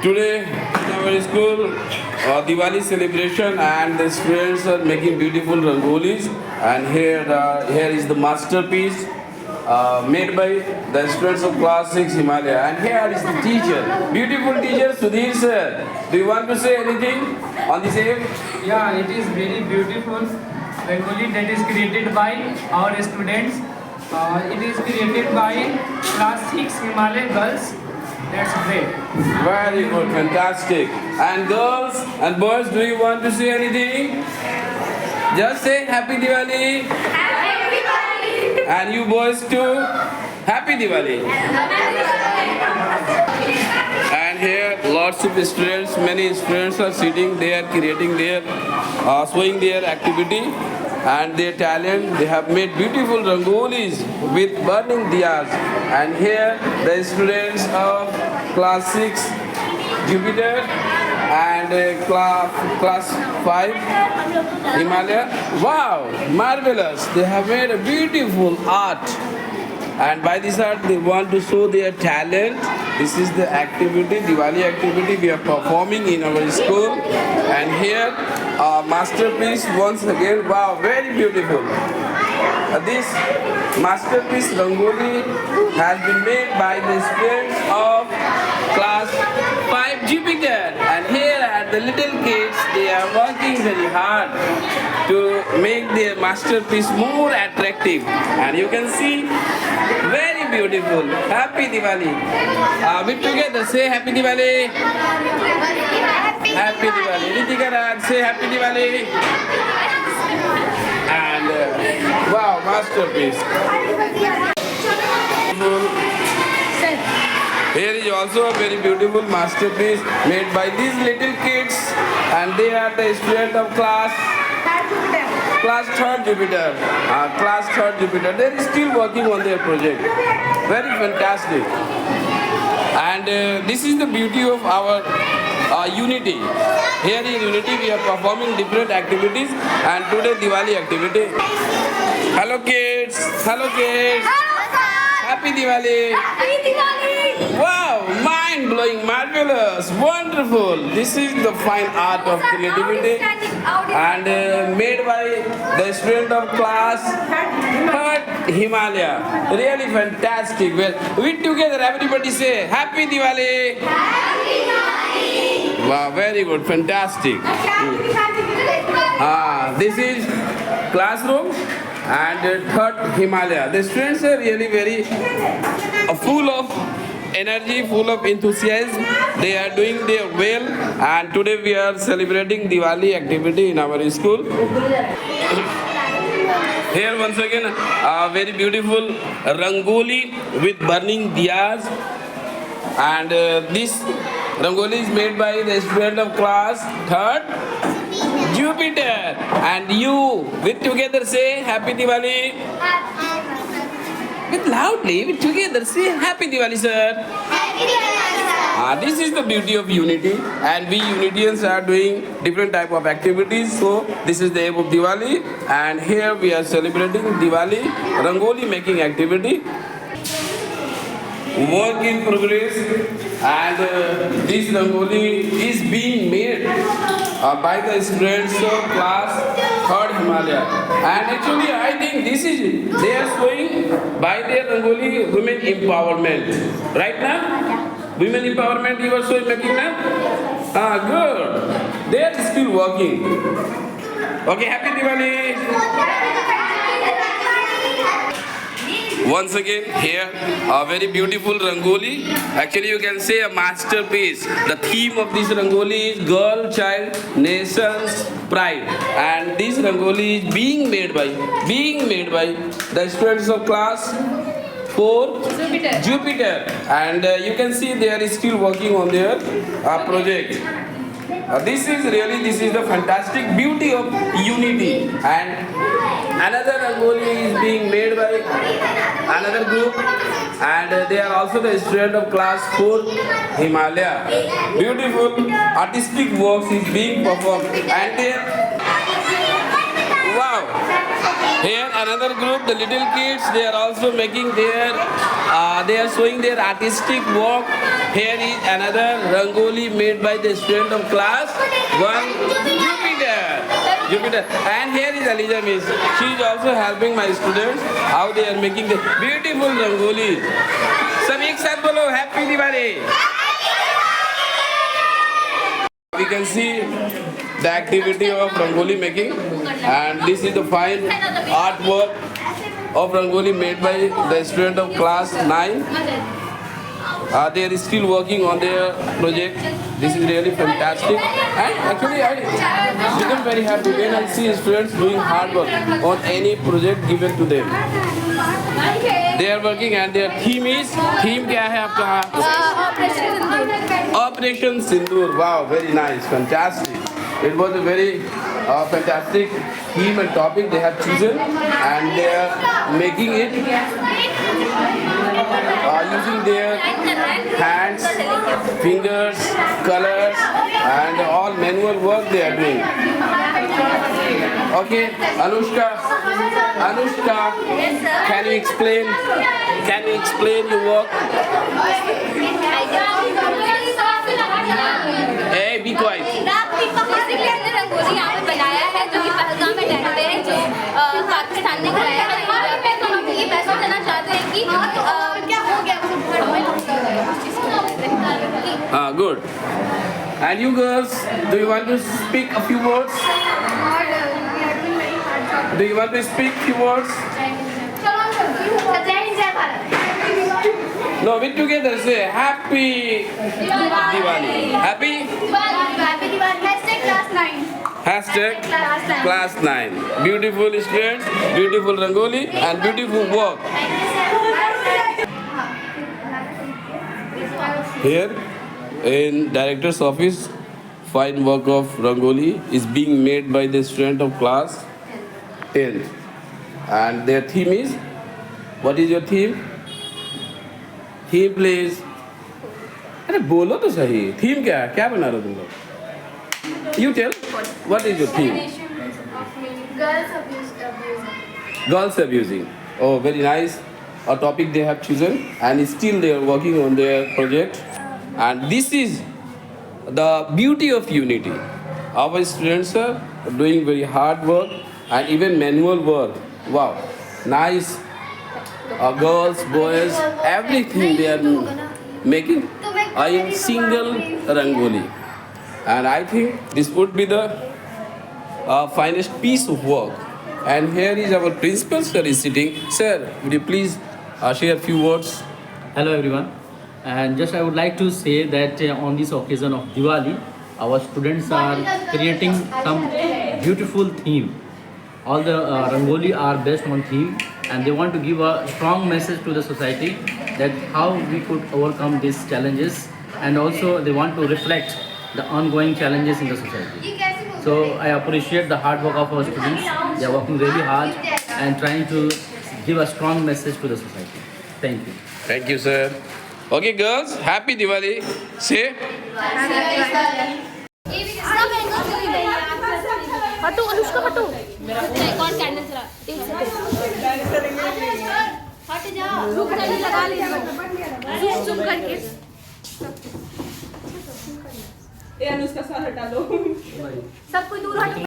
Today in our school, Diwali celebration and the students are making beautiful rangolis. And here is the masterpiece made by the students of class 6 Himalaya. And here is the teacher, beautiful teacher Sudhir sir. Do you want to say anything on the same? Yeah, it is very beautiful Rangoli that is created by our students. It is created by class 6 Himalaya girls. That's great. Very good, fantastic. And girls and boys, do you want to say anything? Just say Happy Diwali. Happy Diwali! And you boys too, Happy Diwali. And here lots of students, many students are sitting there creating their, showing their activity and their talent. They have made beautiful rangolis with burning diyas. And here the students of class 6 Jupiter and class 5 Himalaya. Wow, marvelous. They have made a beautiful art. And by this art they want to show their talent. This is the activity, Diwali activity we are performing in our school. And here masterpiece once again. Wow, very beautiful. This masterpiece Rangoli has been made by the students of class 5 Jupiter. And here at the little kids, they are working very hard to make their masterpiece more attractive. And you can see, very beautiful. Happy Diwali. With together, say Happy Diwali. Happy Diwali. Ritika Raj, say Happy Diwali. And wow, masterpiece. Here is also a very beautiful masterpiece made by these little kids, and they are the student of class 3rd Jupiter. Class 3rd Jupiter. They are still working on their project. Very fantastic. And this is the beauty of our unity. Here in unity we are performing different activities, and today Diwali activity. Hello kids. Hello kids. Happy Diwali. Happy Diwali! Wow, mind-blowing, marvelous, wonderful. This is the fine art of creativity and made by the student of class 3rd Himalaya. Really fantastic. Well, we together everybody say Happy Diwali. Happy Diwali! Wow, very good, fantastic. This is classroom and 3rd Himalaya. The students are really very full of energy, full of enthusiasm. They are doing their well, and today we are celebrating Diwali activity in our school. Here once again a very beautiful Rangoli with burning diyas, and this Rangoli is made by the student of class 3rd Jupiter. And you with together say Happy Diwali. With loudly, with together say Happy Diwali, sir. Happy Diwali! This is the beauty of unity, and we Unitians are doing different type of activities. So this is the aim of Diwali, and here we are celebrating Diwali Rangoli making activity. Work in progress, and this Rangoli is being made by the students of class 3rd Himalaya. And actually I think this is, they are showing by their Rangoli women empowerment. Right now? Women empowerment you are showing making now? Good. They are still working. Okay, Happy Diwali. Once again here a very beautiful Rangoli. Actually you can say a masterpiece. The theme of this Rangoli is girl, child, nation's pride. And this Rangoli is being made by the students of class 4 Jupiter. And you can see they are still working on their project. This is the fantastic beauty of unity. And another Rangoli is being made by another group, and they are also the student of class 4 Himalaya. Beautiful artistic works is being performed, and wow, here another group, the little kids, they are also making their, they are showing their artistic work Here is another Rangoli made by the student of class 1 Jupiter. And here is Alija Miss. She is also helping my students how they are making the beautiful Rangoli. सब एक साथ बोलो Happy Diwali. We can see the activity of Rangoli making, and this is the fine artwork of Rangoli made by the student of class 9. They are still working on their project. This is really fantastic, and actually I become very happy when I see students doing hard work on any project given to them. They are working and their theme क्या है आपका? Operation Sindoor. Wow, very nice, fantastic. It was a very fantastic theme and topic they have chosen, and they are making it using their hands, fingers, colors, and all manual work they are doing. Okay, Anushka, can you explain your work? Hey, be quiet. Rangoli यहाँ पे बनाया है जो कि पहलगाम में रहते हैं, जो पाकिस्तान ने कराया है। तो हम ये मैसेज देना चाहते हैं कि क्या हो गया Good. And you girls, do you want to speak a few words? Do you want to speak few words? No, we together say Happy Diwali. Happy? Hashtag class 9. Beautiful students, beautiful Rangoli, and beautiful work. Here in director's office, fine work of Rangoli is being made by the student of class 10th. And their theme is, what is your theme? Theme please. अरे बोलो तो सही. Theme क्या है? क्या बना रहे हो तुम लोग? You tell. What is your theme? Girls abusing. Oh, very nice. A topic they have chosen, and still they are working on their project. And this is the beauty of unity. Our students are doing very hard work and even manual work. Wow, nice. Girls, boys, everything they are making in single Rangoli. And I think this would be the finest piece of work. And here is our principal sir is sitting. Sir, would you please share a few words? Hello everyone, and just I would like to say that on this occasion of Diwali, our students are creating some beautiful theme. All the Rangoli are based on theme, and they want to give a strong message to the society that how we could overcome these challenges, and also they want to reflect the ongoing challenges in the society. So I appreciate the hard work of our students. They are working really hard and trying to give a strong message to the society. Thank you. Thank you, sir. Okay, girls, Happy Diwali. Say. हटो अनुष्का हटो कौन candle चला हट जा लगा ले चुप करके अनुष्का सर हटा लो सब कोई दूर हट